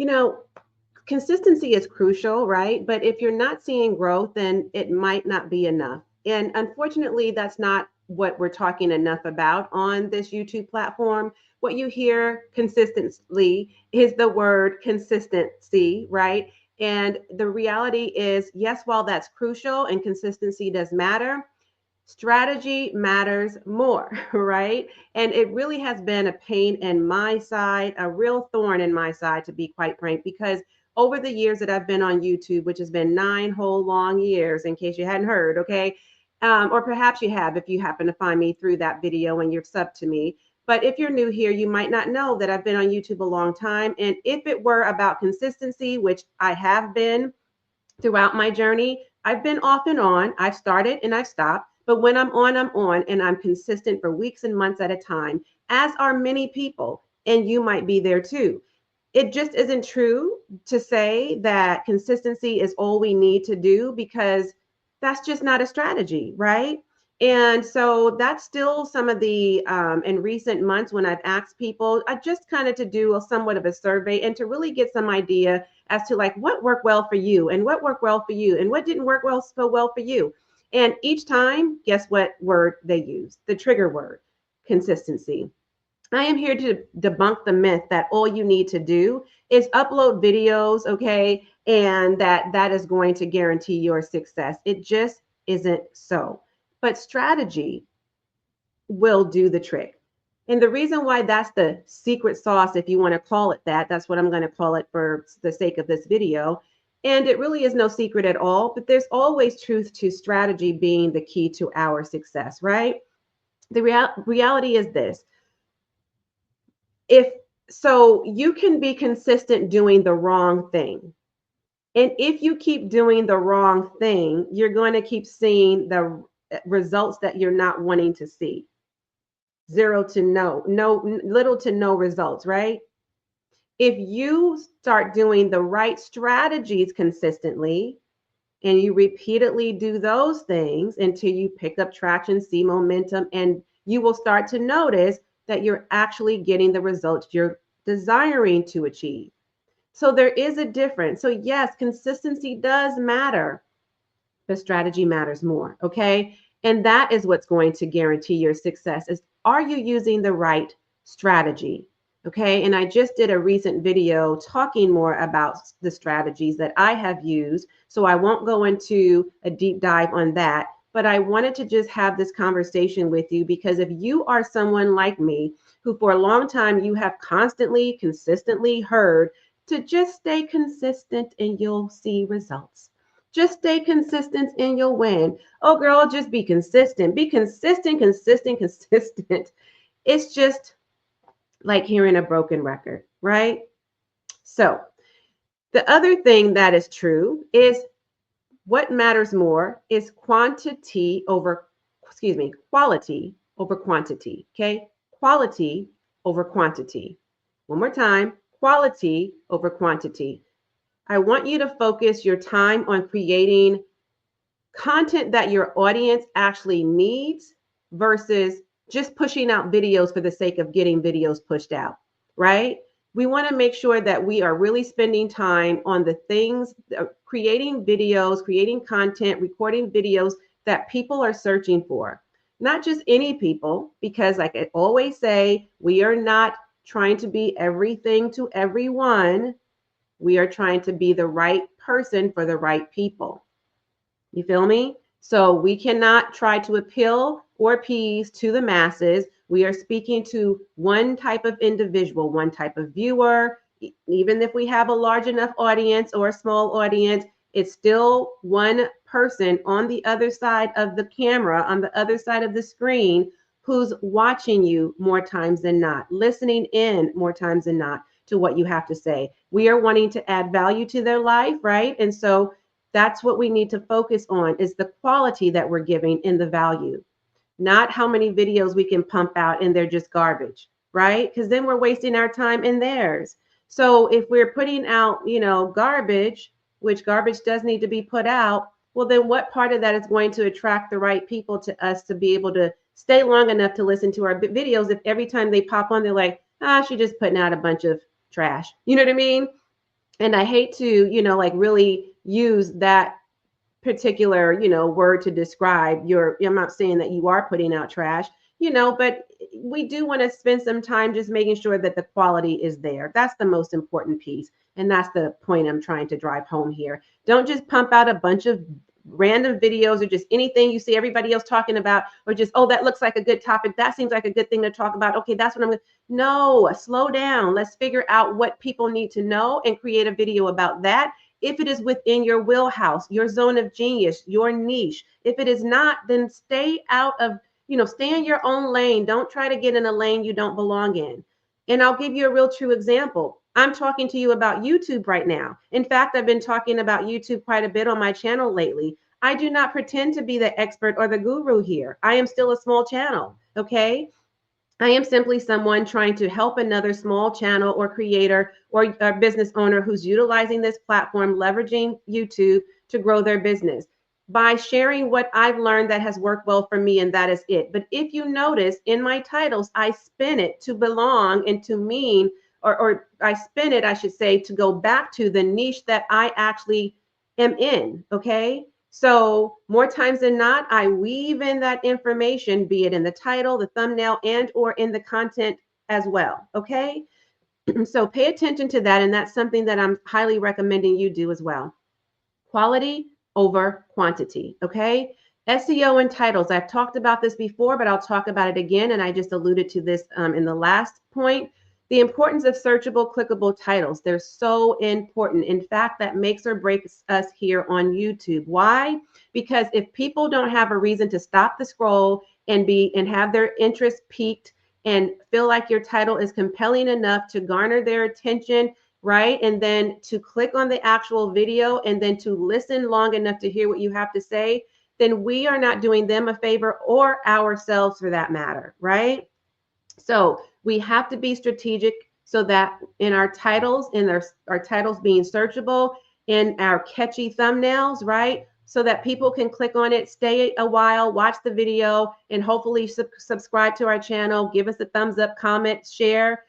You know, consistency is crucial, right? But if you're not seeing growth, then it might not be enough. And unfortunately, that's not what we're talking enough about on this YouTube platform. What you hear consistently is the word consistency, right? And the reality is, yes, while that's crucial and consistency does matter, strategy matters more, right? And it really has been a pain in my side, a real thorn in my side, to be quite frank, because over the years that I've been on YouTube, which has been 9 whole long years, in case you hadn't heard, okay? Or perhaps you have if you happen to find me through that video and you're sub to me. But if you're new here, you might not know that I've been on YouTube a long time. And if it were about consistency, which I have been, throughout my journey, I've been off and on. I've started and I've stopped. But when I'm on and I'm consistent for weeks and months at a time, as are many people, and you might be there too. It just isn't true to say that consistency is all we need to do, because that's just not a strategy, right? And so that's still some of the, in recent months when I've asked people, I just kind of to do a somewhat of a survey and to really get some idea as to like what worked well for you and what worked well for you and what didn't work well so well for you. And each time, guess what word they use? The trigger word, consistency. I am here to debunk the myth that all you need to do is upload videos, okay, and that is going to guarantee your success. It just isn't so. But strategy will do the trick. And the reason why that's the secret sauce, if you want to call it that, that's what I'm going to call it for the sake of this video. And it really is no secret at all, but there's always truth to strategy being the key to our success, right? The reality is this. If so, you can be consistent doing the wrong thing. And if you keep doing the wrong thing, you're going to keep seeing the results that you're not wanting to see. Zero to little to no results, right? If you start doing the right strategies consistently and you repeatedly do those things until you pick up traction, see momentum, and you will start to notice that you're actually getting the results you're desiring to achieve. So there is a difference. So yes, consistency does matter, but strategy matters more, okay? And that is what's going to guarantee your success is, are you using the right strategy? Okay, and I just did a recent video talking more about the strategies that I have used. So I won't go into a deep dive on that, but I wanted to just have this conversation with you because if you are someone like me who for a long time you have constantly, consistently heard to just stay consistent and you'll see results. Just stay consistent and you'll win. Oh, girl, just be consistent. Be consistent, consistent, consistent. It's just like hearing a broken record, right? So, the other thing that is true is what matters more is quality over quantity, okay? Quality over quantity. One more time, quality over quantity. I want you to focus your time on creating content that your audience actually needs versus just pushing out videos for the sake of getting videos pushed out, right? We want to make sure that we are really spending time on the things, creating videos, creating content, recording videos that people are searching for. Not just any people, because like I always say, we are not trying to be everything to everyone. We are trying to be the right person for the right people. You feel me? So we cannot try to appeal or appease to the masses. We are speaking to one type of individual, one type of viewer. Even if we have a large enough audience or a small audience, it's still one person on the other side of the camera, on the other side of the screen, who's watching you more times than not, listening in more times than not to what you have to say. We are wanting to add value to their life, right? And so that's what we need to focus on is the quality that we're giving in the value, not how many videos we can pump out and they're just garbage, right? Because then we're wasting our time and theirs. So if we're putting out, garbage, which garbage does need to be put out, well, then what part of that is going to attract the right people to us to be able to stay long enough to listen to our videos if every time they pop on, they're like, she's just putting out a bunch of trash. You know what I mean? And I hate to, like really use that particular, word to describe your, I'm not saying that you are putting out trash, but we do want to spend some time just making sure that the quality is there. That's the most important piece. And that's the point I'm trying to drive home here. Don't just pump out a bunch of random videos or just anything you see everybody else talking about, or just, oh, that looks like a good topic. That seems like a good thing to talk about. Okay, that's what I'm going to. No, slow down. Let's figure out what people need to know and create a video about that. If it is within your wheelhouse, your zone of genius, your niche. If it is not, then stay out of, stay in your own lane. Don't try to get in a lane you don't belong in. And I'll give you a real true example. I'm talking to you about YouTube right now. In fact, I've been talking about YouTube quite a bit on my channel lately. I do not pretend to be the expert or the guru here. I am still a small channel, okay? I am simply someone trying to help another small channel or creator or a business owner who's utilizing this platform, leveraging YouTube to grow their business by sharing what I've learned that has worked well for me, and that is it. But if you notice in my titles, I spin it to belong and to mean, or I spin it, I should say, to go back to the niche that I actually am in, okay? So more times than not, I weave in that information, be it in the title, the thumbnail, and or in the content as well, okay? So pay attention to that, and that's something that I'm highly recommending you do as well. Quality over quantity, okay? SEO and titles. I've talked about this before, but I'll talk about it again, and I just alluded to this in the last point. The importance of searchable, clickable titles. They're so important. In fact, that makes or breaks us here on YouTube. Why? Because if people don't have a reason to stop the scroll and have their interest piqued and feel like your title is compelling enough to garner their attention, right? And then to click on the actual video and then to listen long enough to hear what you have to say, then we are not doing them a favor, or ourselves for that matter, right? So we have to be strategic so that in our titles, in our titles being searchable, in our catchy thumbnails, right? So that people can click on it, stay a while, watch the video, and hopefully subscribe to our channel, give us a thumbs up, comment, share,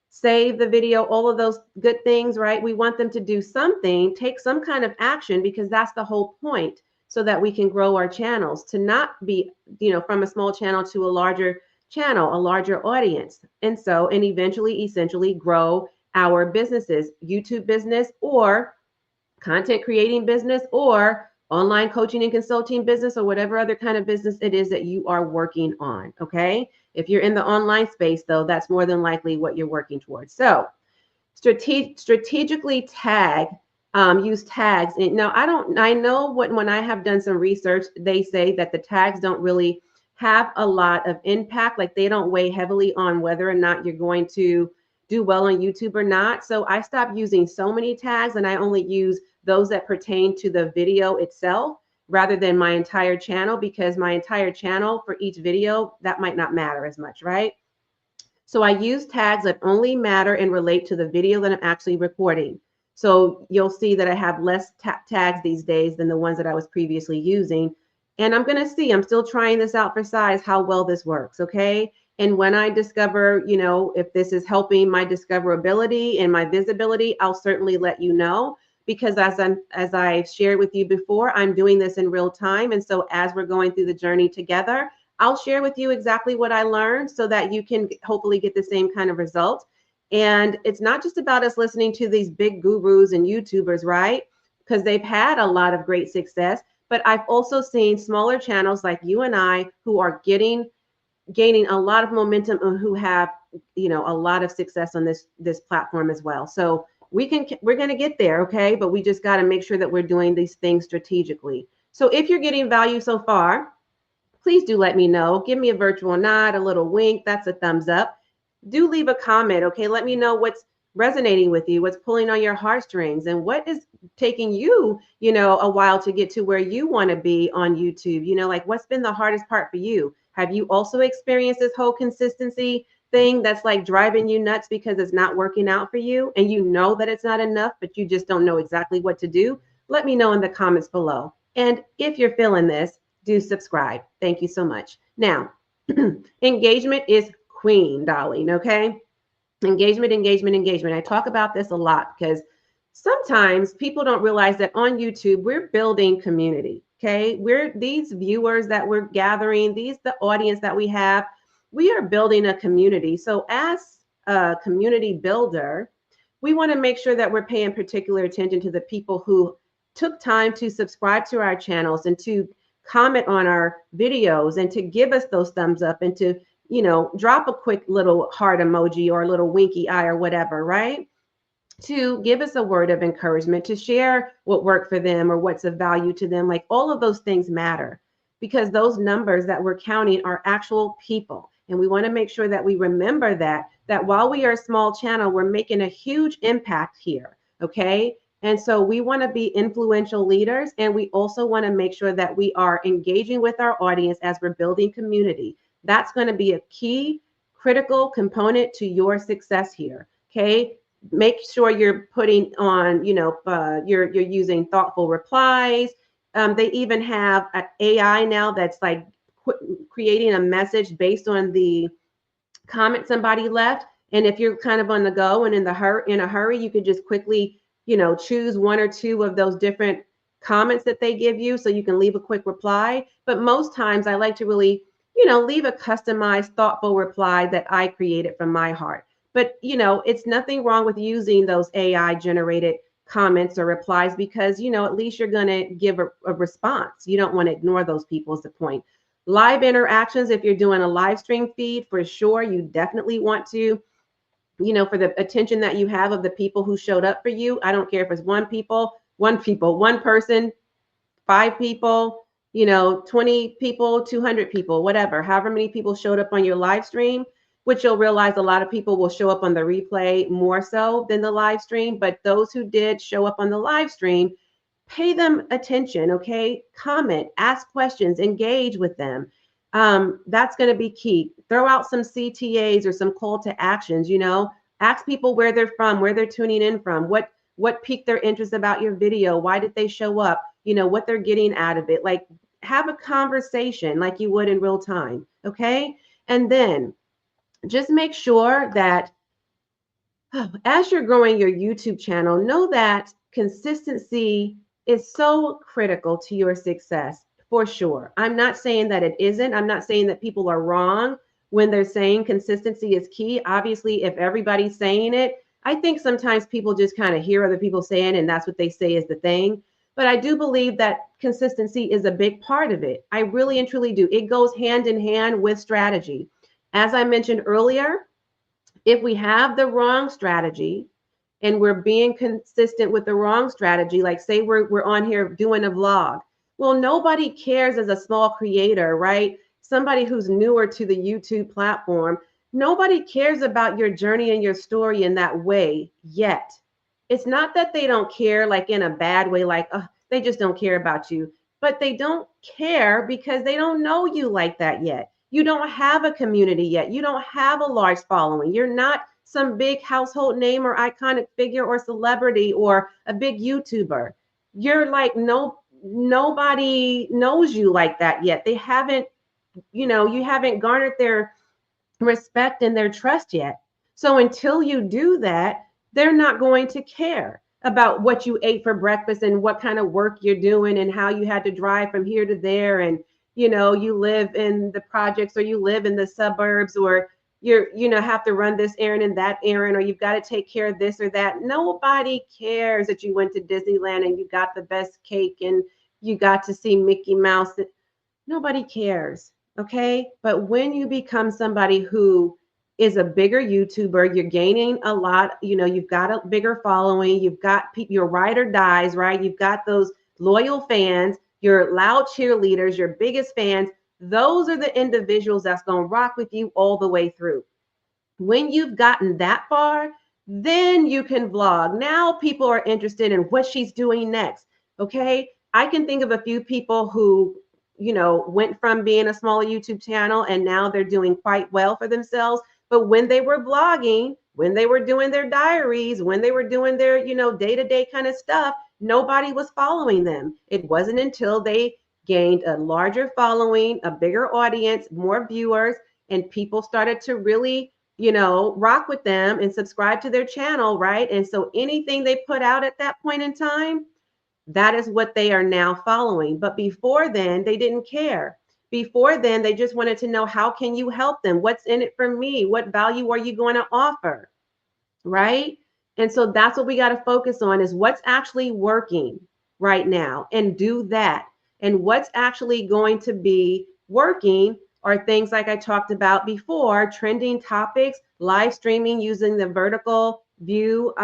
save the video, all of those good things, right? We want them to do something, take some kind of action, because that's the whole point, so that we can grow our channels, to not be, from a small channel to a larger channel, a larger audience. And eventually, essentially grow our businesses, YouTube business or content creating business or online coaching and consulting business, or whatever other kind of business it is that you are working on, okay? If you're in the online space, though, that's more than likely what you're working towards. So strategically tag, use tags. And now I know when I have done some research, they say that the tags don't really have a lot of impact. Like, they don't weigh heavily on whether or not you're going to do well on YouTube or not. So I stopped using so many tags, and I only use those that pertain to the video itself rather than my entire channel, because my entire channel for each video, that might not matter as much, right? So I use tags that only matter and relate to the video that I'm actually recording. So you'll see that I have less tags these days than the ones that I was previously using. And I'm going to see, I'm still trying this out for size, how well this works, okay? And when I discover, if this is helping my discoverability and my visibility, I'll certainly let you know, because as I shared with you before, I'm doing this in real time. And so as we're going through the journey together, I'll share with you exactly what I learned so that you can hopefully get the same kind of result. And it's not just about us listening to these big gurus and YouTubers, right? Because they've had a lot of great success. But I've also seen smaller channels like you and I who are gaining a lot of momentum and who have, a lot of success on this platform as well. So we're going to get there, okay? But we just got to make sure that we're doing these things strategically. So if you're getting value so far, please do let me know. Give me a virtual nod, a little wink. That's a thumbs up. Do leave a comment, okay? Let me know what's resonating with you, what's pulling on your heartstrings, and what is taking you, a while to get to where you want to be on YouTube. Like, what's been the hardest part for you? Have you also experienced this whole consistency thing that's like driving you nuts because it's not working out for you, and you know that it's not enough, but you just don't know exactly what to do? Let me know in the comments below. And if you're feeling this, do subscribe. Thank you so much. Now, engagement is queen, darling, okay? Engagement. I talk about this a lot because sometimes people don't realize that on YouTube, we're building community. Okay. We're these viewers that we're gathering, the audience that we are building a community. So as a community builder, we want to make sure that we're paying particular attention to the people who took time to subscribe to our channels and to comment on our videos and to give us those thumbs up and to, drop a quick little heart emoji or a little winky eye or whatever, right? To give us a word of encouragement, to share what worked for them or what's of value to them. Like all of those things matter because those numbers that we're counting are actual people. And we want to make sure that we remember that while we are a small channel, we're making a huge impact here. Okay. And so we want to be influential leaders. And we also want to make sure that we are engaging with our audience as we're building community. That's going to be a key critical component to your success here. Okay. Make sure you're putting on, you're using thoughtful replies. They even have an AI now that's like creating a message based on the comment somebody left. And if you're kind of on the go and in a hurry, you could just quickly, choose one or two of those different comments that they give you so you can leave a quick reply. But most times I like to really, leave a customized, thoughtful reply that I created from my heart. But, it's nothing wrong with using those AI generated comments or replies because, at least you're going to give a response. You don't want to ignore those people is the point. Live interactions, if you're doing a live stream feed, for sure, you definitely want to, for the attention that you have of the people who showed up for you. I don't care if it's one person, 5 people, 20 people, 200 people, whatever, however many people showed up on your live stream, which you'll realize a lot of people will show up on the replay more so than the live stream. But those who did show up on the live stream, pay them attention, okay? Comment, ask questions, engage with them. That's going to be key. Throw out some CTAs or some call to actions, ask people where they're from, where they're tuning in from, what piqued their interest about your video, why did they show up, what they're getting out of it. Like have a conversation like you would in real time, okay? And then just make sure that as you're growing your YouTube channel, know that consistency is so critical to your success for sure. I'm not saying that it isn't. I'm not saying that people are wrong when they're saying consistency is key. Obviously, if everybody's saying it, I think sometimes people just kind of hear other people saying and that's what they say is the thing. But I do believe that consistency is a big part of it. I really and truly do. It goes hand in hand with strategy. As I mentioned earlier, if we have the wrong strategy and we're being consistent with the wrong strategy, like say we're on here doing a vlog, well, nobody cares as a small creator, right? Somebody who's newer to the YouTube platform, nobody cares about your journey and your story in that way yet. It's not that they don't care like in a bad way, like they just don't care about you, but they don't care because they don't know you like that yet. You don't have a community yet. You don't have a large following. You're not some big household name or iconic figure or celebrity or a big YouTuber. You're like, nobody knows you like that yet. They haven't, you haven't garnered their respect and their trust yet. So until you do that, they're not going to care about what you ate for breakfast and what kind of work you're doing and how you had to drive from here to there and you live in the projects or you live in the suburbs or you're have to run this errand and that errand or you've got to take care of this or that. Nobody cares that you went to Disneyland and you got the best cake and you got to see Mickey Mouse. Nobody cares, okay? But when you become somebody who is a bigger YouTuber, you're gaining a lot, you've got a bigger following, you've got your ride or dies, right? You've got those loyal fans, your loud cheerleaders, your biggest fans. Those are the individuals that's going to rock with you all the way through. When you've gotten that far, then you can vlog. Now people are interested in what she's doing next, okay? I can think of a few people who, went from being a small YouTube channel and now they're doing quite well for themselves. But when they were vlogging, when they were doing their diaries, when they were doing their, day-to-day kind of stuff, nobody was following them. It wasn't until they gained a larger following, a bigger audience, more viewers, and people started to really, rock with them and subscribe to their channel, right? And so anything they put out at that point in time, that is what they are now following. But before then, they didn't care. Before then, they just wanted to know, how can you help them? What's in it for me? What value are you going to offer? Right? And so that's what we got to focus on, is what's actually working right now, and do that. And what's actually going to be working are things like I talked about before: trending topics, live streaming using the vertical view,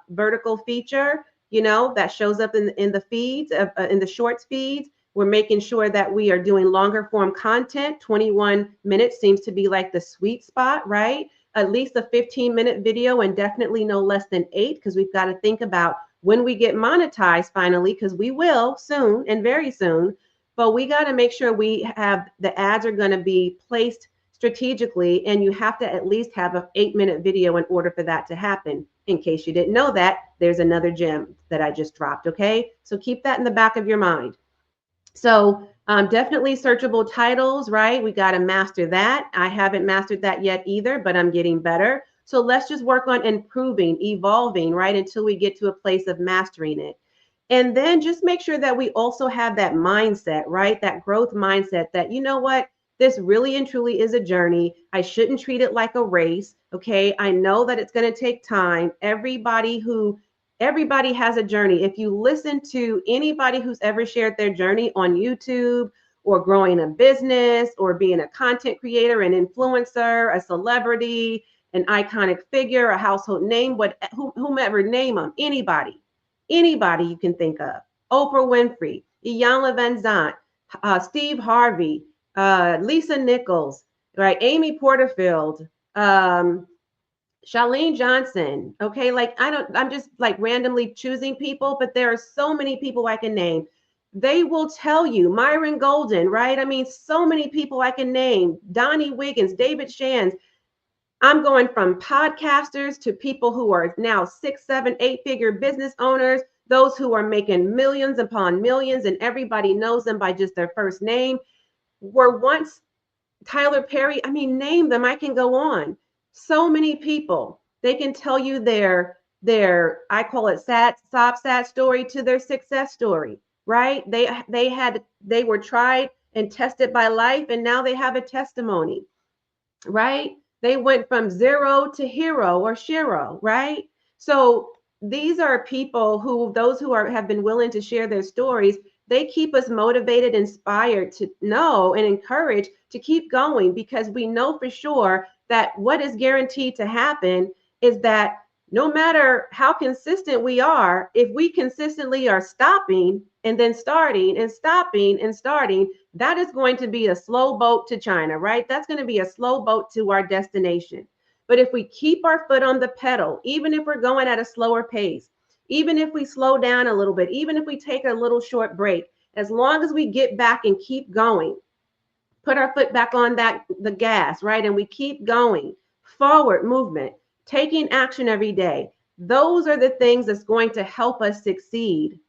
vertical feature, that shows up in the feeds, in the shorts feeds. We're making sure that we are doing longer form content. 21 minutes seems to be like the sweet spot, right? At least a 15-minute video, and definitely no less than 8, because we've got to think about when we get monetized finally, because we will soon, and very soon. But we got to make sure we have the ads are going to be placed strategically, and you have to at least have an 8-minute video in order for that to happen. In case you didn't know that, there's another gem that I just dropped, okay? So keep that in the back of your mind. So definitely searchable titles, right? We got to master that. I haven't mastered that yet either, but I'm getting better. So let's just work on improving, evolving, right? Until we get to a place of mastering it. And then just make sure that we also have that mindset, right? That growth mindset that, you know what? This really and truly is a journey. I shouldn't treat it like a race. Okay. I know that it's going to take time. Everybody has a journey. If you listen to anybody who's ever shared their journey on YouTube, or growing a business, or being a content creator, an influencer, a celebrity, an iconic figure, a household name, whomever, name them, anybody you can think of. Oprah Winfrey, Iyanla Vanzant, Steve Harvey, Lisa Nichols, right? Amy Porterfield, Charlene Johnson. Okay, like I'm just like randomly choosing people, but there are so many people I can name. They will tell you, Myron Golden, right? I mean, so many people I can name. Donnie Wiggins, David Shands. I'm going from podcasters to people who are now 6, 7, 8-figure business owners, those who are making millions upon millions, and everybody knows them by just their first name. Were once Tyler Perry. I mean, name them. I can go on. So many people. They can tell you their I call it sad story to their success story, right? They were tried and tested by life, and now they have a testimony, right? They went from zero to hero or shiro, right? So these are people who, those who have been willing to share their stories, they keep us motivated, inspired to know, and encouraged to keep going, because we know for sure that what is guaranteed to happen is that no matter how consistent we are, if we consistently are stopping and then starting and stopping and starting, that is going to be a slow boat to China, right? That's going to be a slow boat to our destination. But if we keep our foot on the pedal, even if we're going at a slower pace, even if we slow down a little bit, even if we take a little short break, as long as we get back and keep going, put our foot back on the gas, right? And we keep going, forward movement, taking action every day. Those are the things that's going to help us succeed.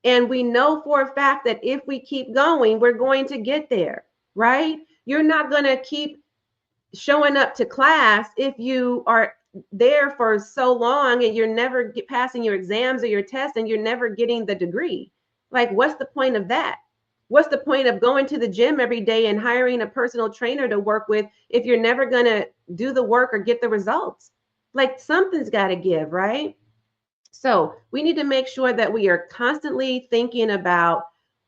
And we know for a fact that if we keep going, we're going to get there, right? You're not going to keep showing up to class if you are there for so long and you're never passing your exams or your tests and you're never getting the degree. Like, what's the point of that? What's the point of going to the gym every day and hiring a personal trainer to work with if you're never going to do the work or get the results? Like, something's got to give, right? So we need to make sure that we are constantly thinking about,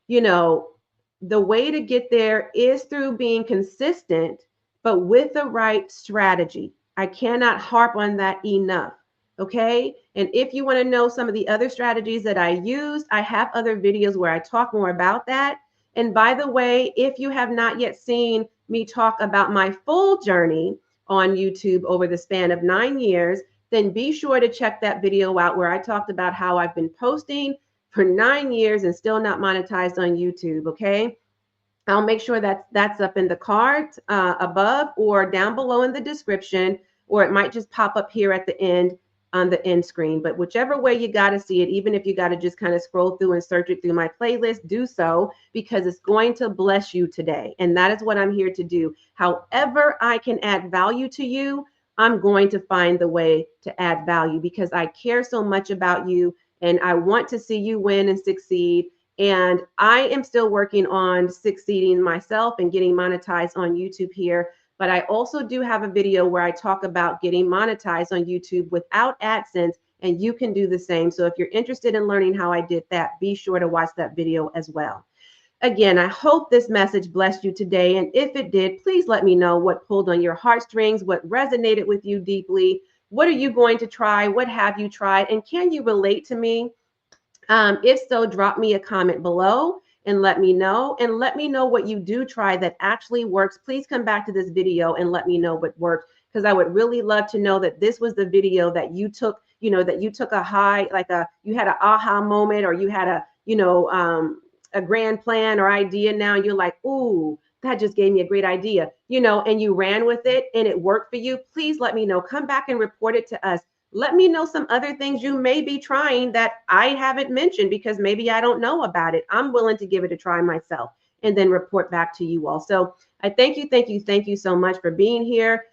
the way to get there is through being consistent, but with the right strategy. I cannot harp on that enough. Okay. And if you want to know some of the other strategies that I used, I have other videos where I talk more about that. And by the way, if you have not yet seen me talk about my full journey on YouTube over the span of 9 years, then be sure to check that video out where I talked about how I've been posting for 9 years and still not monetized on YouTube. Okay. I'll make sure that's up in the cards above or down below in the description, or it might just pop up here at the end on the end screen. But whichever way you got to see it, even if you got to just kind of scroll through and search it through my playlist, do so, because it's going to bless you today. And that is what I'm here to do. However I can add value to you, I'm going to find the way to add value because I care so much about you and I want to see you win and succeed. And I am still working on succeeding myself and getting monetized on YouTube here. But I also do have a video where I talk about getting monetized on YouTube without AdSense, and you can do the same. So if you're interested in learning how I did that, be sure to watch that video as well. Again, I hope this message blessed you today. And if it did, please let me know what pulled on your heartstrings, what resonated with you deeply. What are you going to try? What have you tried? And can you relate to me? If so, drop me a comment below and let me know. And let me know what you do try that actually works. Please come back to this video and let me know what worked, because I would really love to know that this was the video that you took, that you took a high, you had an aha moment, or you had a grand plan or idea. Now you're like, ooh, that just gave me a great idea, and you ran with it and it worked for you. Please let me know. Come back and report it to us. Let me know some other things you may be trying that I haven't mentioned, because maybe I don't know about it. I'm willing to give it a try myself and then report back to you all. So I thank you so much for being here.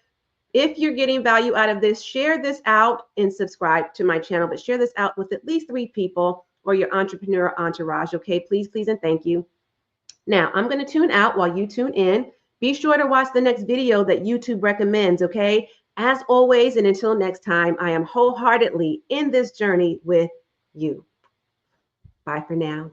If you're getting value out of this, share this out and subscribe to my channel, but share this out with at least 3 people or your entrepreneur entourage. Okay, please, and thank you. Now, I'm going to tune out while you tune in. Be sure to watch the next video that YouTube recommends, okay? As always, and until next time, I am wholeheartedly in this journey with you. Bye for now.